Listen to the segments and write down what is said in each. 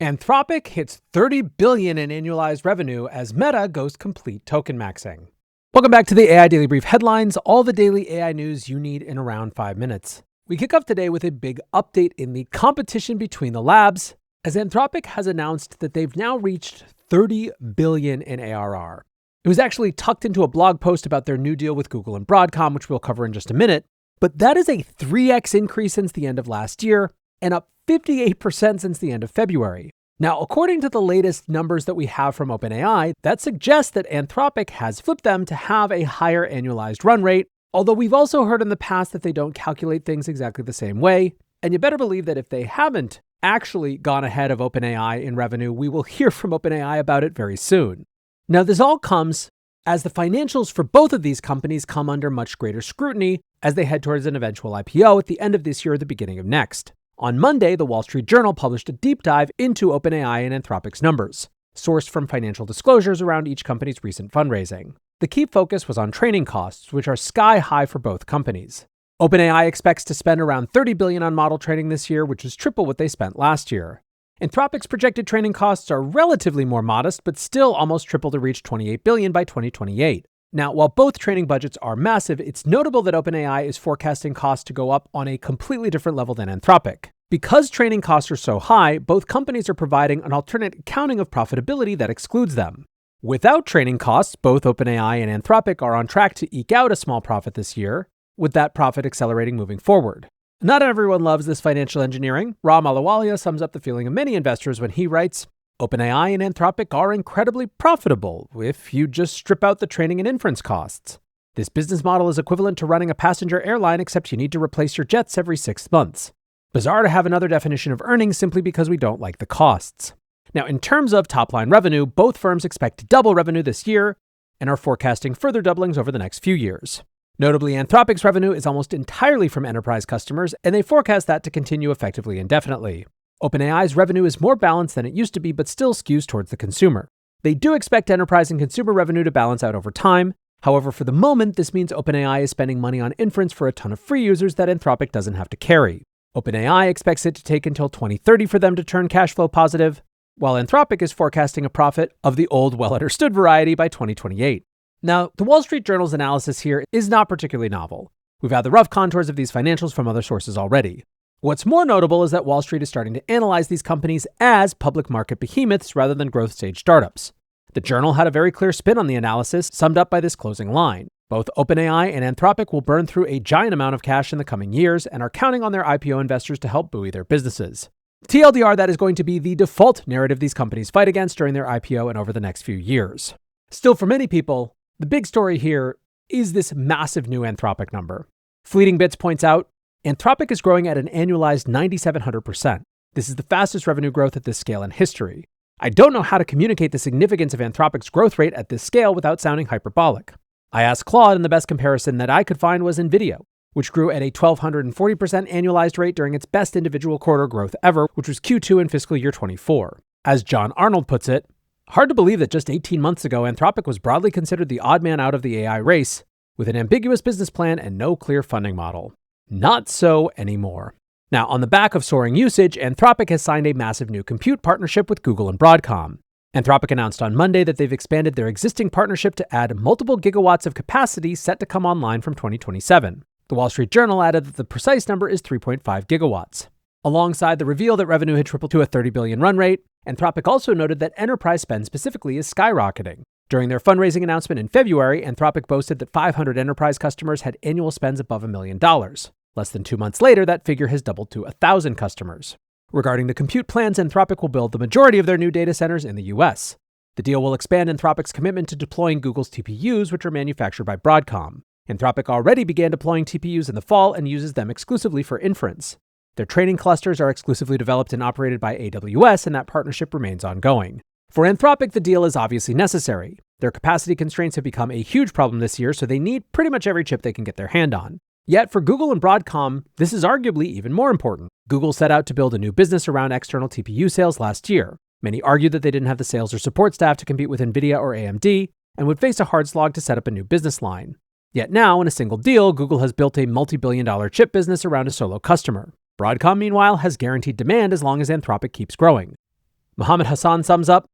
Anthropic hits $30 billion in annualized revenue as Meta goes complete token maxing. Welcome back to the AI Daily Brief headlines, all the daily AI news you need in around 5 minutes. We kick off today with a big update in the competition between the labs, as Anthropic has announced that they've now reached $30 billion in ARR. It was actually tucked into a blog post about their new deal with Google and Broadcom, which we'll cover in just a minute, but that is a 3x increase since the end of last year and up 58% since the end of February. Now, according to the latest numbers that we have from OpenAI, that suggests that Anthropic has flipped them to have a higher annualized run rate, although we've also heard in the past that they don't calculate things exactly the same way. And you better believe that if they haven't actually gone ahead of OpenAI in revenue, we will hear from OpenAI about it very soon. Now, this all comes as the financials for both of these companies come under much greater scrutiny as they head towards an eventual IPO at the end of this year or the beginning of next. On Monday, the Wall Street Journal published a deep dive into OpenAI and Anthropic's numbers, sourced from financial disclosures around each company's recent fundraising. The key focus was on training costs, which are sky high for both companies. OpenAI expects to spend around $30 billion on model training this year, which is triple what they spent last year. Anthropic's projected training costs are relatively more modest, but still almost triple to reach $28 billion by 2028. Now, while both training budgets are massive, it's notable that OpenAI is forecasting costs to go up on a completely different level than Anthropic. Because training costs are so high, both companies are providing an alternate accounting of profitability that excludes them. Without training costs, both OpenAI and Anthropic are on track to eke out a small profit this year, with that profit accelerating moving forward. Not everyone loves this financial engineering. Ram Ahluwalia sums up the feeling of many investors when he writes, OpenAI and Anthropic are incredibly profitable if you just strip out the training and inference costs. This business model is equivalent to running a passenger airline, except you need to replace your jets every 6 months. Bizarre to have another definition of earnings simply because we don't like the costs. Now, in terms of top-line revenue, both firms expect to double revenue this year and are forecasting further doublings over the next few years. Notably, Anthropic's revenue is almost entirely from enterprise customers, and they forecast that to continue effectively indefinitely. OpenAI's revenue is more balanced than it used to be, but still skews towards the consumer. They do expect enterprise and consumer revenue to balance out over time. However, for the moment, this means OpenAI is spending money on inference for a ton of free users that Anthropic doesn't have to carry. OpenAI expects it to take until 2030 for them to turn cash flow positive, while Anthropic is forecasting a profit of the old, well-understood variety by 2028. Now, the Wall Street Journal's analysis here is not particularly novel. We've had the rough contours of these financials from other sources already. What's more notable is that Wall Street is starting to analyze these companies as public market behemoths rather than growth stage startups. The Journal had a very clear spin on the analysis, summed up by this closing line. Both OpenAI and Anthropic will burn through a giant amount of cash in the coming years and are counting on their IPO investors to help buoy their businesses. TLDR, that is going to be the default narrative these companies fight against during their IPO and over the next few years. Still, for many people, the big story here is this massive new Anthropic number. Fleeting Bits points out, Anthropic is growing at an annualized 9,700%. This is the fastest revenue growth at this scale in history. I don't know how to communicate the significance of Anthropic's growth rate at this scale without sounding hyperbolic. I asked Claude, and the best comparison that I could find was NVIDIA, which grew at a 1,240% annualized rate during its best individual quarter growth ever, which was Q2 in fiscal year 24. As John Arnold puts it, hard to believe that just 18 months ago, Anthropic was broadly considered the odd man out of the AI race, with an ambiguous business plan and no clear funding model. Not so anymore. Now, on the back of soaring usage, Anthropic has signed a massive new compute partnership with Google and Broadcom. Anthropic announced on Monday that they've expanded their existing partnership to add multiple gigawatts of capacity set to come online from 2027. The Wall Street Journal added that the precise number is 3.5 gigawatts. Alongside the reveal that revenue had tripled to a $30 billion run rate, Anthropic also noted that enterprise spend specifically is skyrocketing. During their fundraising announcement in February, Anthropic boasted that 500 enterprise customers had annual spends above $1 million. Less than 2 months later, that figure has doubled to 1,000 customers. Regarding the compute plans, Anthropic will build the majority of their new data centers in the US. The deal will expand Anthropic's commitment to deploying Google's TPUs, which are manufactured by Broadcom. Anthropic already began deploying TPUs in the fall and uses them exclusively for inference. Their training clusters are exclusively developed and operated by AWS, and that partnership remains ongoing. For Anthropic, the deal is obviously necessary. Their capacity constraints have become a huge problem this year, so they need pretty much every chip they can get their hand on. Yet for Google and Broadcom, this is arguably even more important. Google set out to build a new business around external TPU sales last year. Many argued that they didn't have the sales or support staff to compete with NVIDIA or AMD and would face a hard slog to set up a new business line. Yet now, in a single deal, Google has built a multi-billion-dollar chip business around a solo customer. Broadcom, meanwhile, has guaranteed demand as long as Anthropic keeps growing. Mohammed Hassan sums up,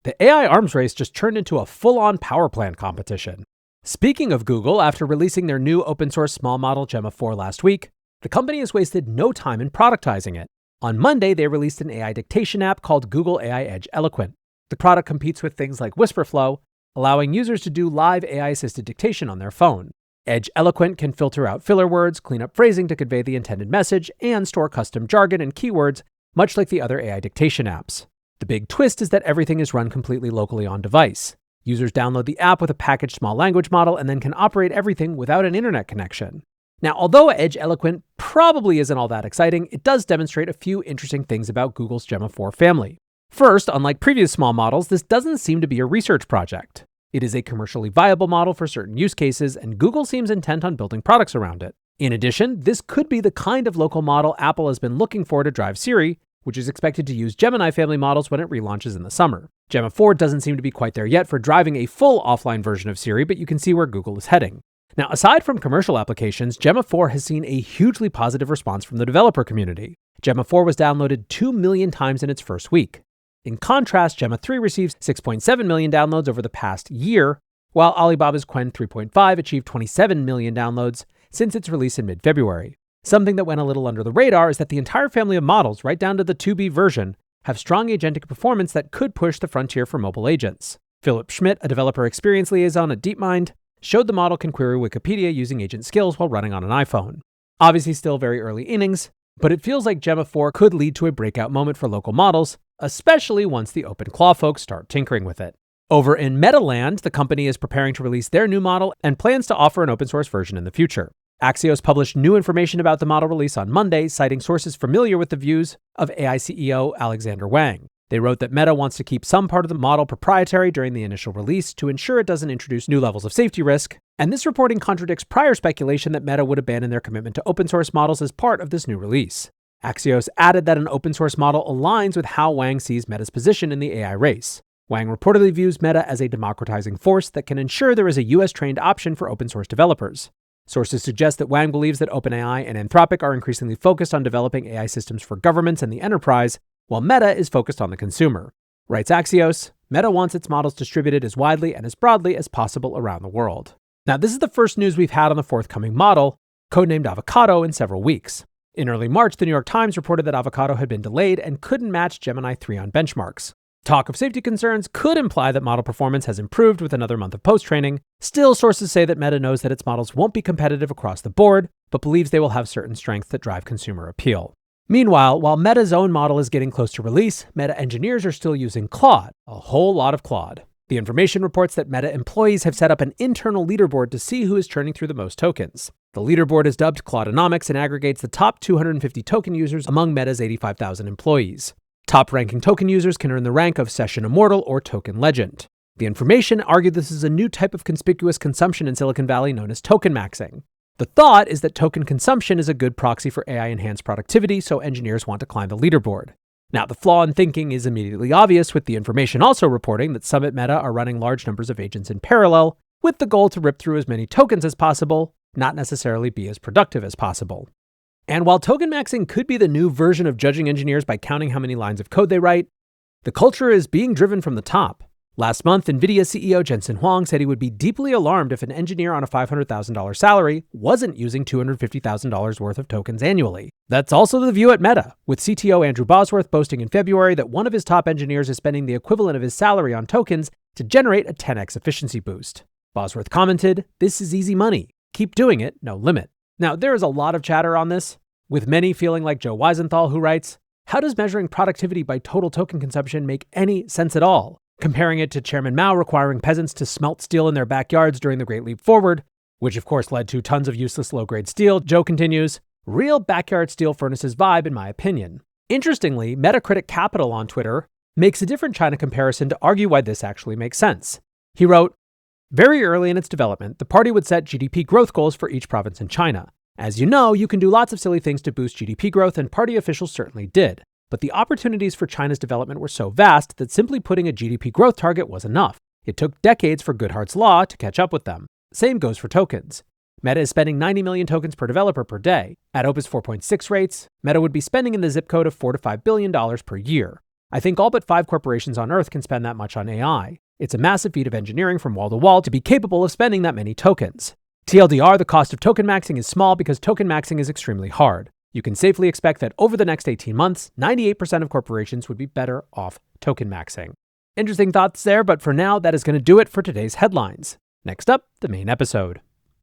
"The AI arms race just turned into a full-on power plant competition." Speaking of Google, after releasing their new open-source small model Gemma 4 last week, the company has wasted no time in productizing it. On Monday, they released an AI dictation app called Google AI Edge Eloquent. The product competes with things like WhisperFlow, allowing users to do live AI-assisted dictation on their phone. Edge Eloquent can filter out filler words, clean up phrasing to convey the intended message, and store custom jargon and keywords, much like the other AI dictation apps. The big twist is that everything is run completely locally on device. Users download the app with a packaged small language model and then can operate everything without an internet connection. Now, although Edge Eloquent probably isn't all that exciting, it does demonstrate a few interesting things about Google's Gemma 4 family. First, unlike previous small models, this doesn't seem to be a research project. It is a commercially viable model for certain use cases, and Google seems intent on building products around it. In addition, this could be the kind of local model Apple has been looking for to drive Siri, which is expected to use Gemini family models when it relaunches in the summer. Gemma 4 doesn't seem to be quite there yet for driving a full offline version of Siri, but you can see where Google is heading. Now, aside from commercial applications, Gemma 4 has seen a hugely positive response from the developer community. Gemma 4 was downloaded 2 million times in its first week. In contrast, Gemma 3 receives 6.7 million downloads over the past year, while Alibaba's Qwen 3.5 achieved 27 million downloads since its release in mid-February. Something that went a little under the radar is that the entire family of models, right down to the 2B version, have strong agentic performance that could push the frontier for mobile agents. Philip Schmidt, a developer experience liaison at DeepMind, showed the model can query Wikipedia using agent skills while running on an iPhone. Obviously still very early innings, but it feels like Gemma 4 could lead to a breakout moment for local models, especially once the OpenClaw folks start tinkering with it. Over in Metaland, the company is preparing to release their new model and plans to offer an open source version in the future. Axios published new information about the model release on Monday, citing sources familiar with the views of AI CEO Alexander Wang. They wrote that Meta wants to keep some part of the model proprietary during the initial release to ensure it doesn't introduce new levels of safety risk, and this reporting contradicts prior speculation that Meta would abandon their commitment to open source models as part of this new release. Axios added that an open source model aligns with how Wang sees Meta's position in the AI race. Wang reportedly views Meta as a democratizing force that can ensure there is a US-trained option for open source developers. Sources suggest that Wang believes that OpenAI and Anthropic are increasingly focused on developing AI systems for governments and the enterprise, while Meta is focused on the consumer. Writes Axios, Meta wants its models distributed as widely and as broadly as possible around the world. Now, this is the first news we've had on the forthcoming model, codenamed Avocado, in several weeks. In early March, the New York Times reported that Avocado had been delayed and couldn't match Gemini 3 on benchmarks. Talk of safety concerns could imply that model performance has improved with another month of post-training. Still, sources say that Meta knows that its models won't be competitive across the board, but believes they will have certain strengths that drive consumer appeal. Meanwhile, while Meta's own model is getting close to release, Meta engineers are still using Claude, a whole lot of Claude. The information reports that Meta employees have set up an internal leaderboard to see who is churning through the most tokens. The leaderboard is dubbed Claudenomics and aggregates the top 250 token users among Meta's 85,000 employees. Top-ranking token users can earn the rank of Session Immortal or Token Legend. The information argued this is a new type of conspicuous consumption in Silicon Valley known as token maxing. The thought is that token consumption is a good proxy for AI-enhanced productivity, so engineers want to climb the leaderboard. Now, the flaw in thinking is immediately obvious, with the information also reporting that some at Meta are running large numbers of agents in parallel, with the goal to rip through as many tokens as possible, not necessarily be as productive as possible. And while token maxing could be the new version of judging engineers by counting how many lines of code they write, the culture is being driven from the top. Last month, NVIDIA CEO Jensen Huang said he would be deeply alarmed if an engineer on a $500,000 salary wasn't using $250,000 worth of tokens annually. That's also the view at Meta, with CTO Andrew Bosworth boasting in February that one of his top engineers is spending the equivalent of his salary on tokens to generate a 10x efficiency boost. Bosworth commented, "This is easy money. Keep doing it, no limit." Now, there is a lot of chatter on this, with many feeling like Joe Weisenthal, who writes, "How does measuring productivity by total token consumption make any sense at all? Comparing it to Chairman Mao requiring peasants to smelt steel in their backyards during the Great Leap Forward, which of course led to tons of useless low-grade steel," Joe continues, "Real backyard steel furnaces vibe in my opinion." Interestingly, Metacritic Capital on Twitter makes a different China comparison to argue why this actually makes sense. He wrote, "Very early in its development, the party would set GDP growth goals for each province in China. As you know, you can do lots of silly things to boost GDP growth, and party officials certainly did. But the opportunities for China's development were so vast that simply putting a GDP growth target was enough. It took decades for Goodhart's Law to catch up with them. Same goes for tokens. Meta is spending 90 million tokens per developer per day. At Opus 4.6 rates, Meta would be spending in the zip code of $4 to $5 billion per year. I think all but 5 corporations on Earth can spend that much on AI. It's a massive feat of engineering from wall to wall to be capable of spending that many tokens. TLDR, the cost of token maxing is small because token maxing is extremely hard. You can safely expect that over the next 18 months, 98% of corporations would be better off token maxing. Interesting thoughts there, but for now, that is going to do it for today's headlines. Next up, the main episode.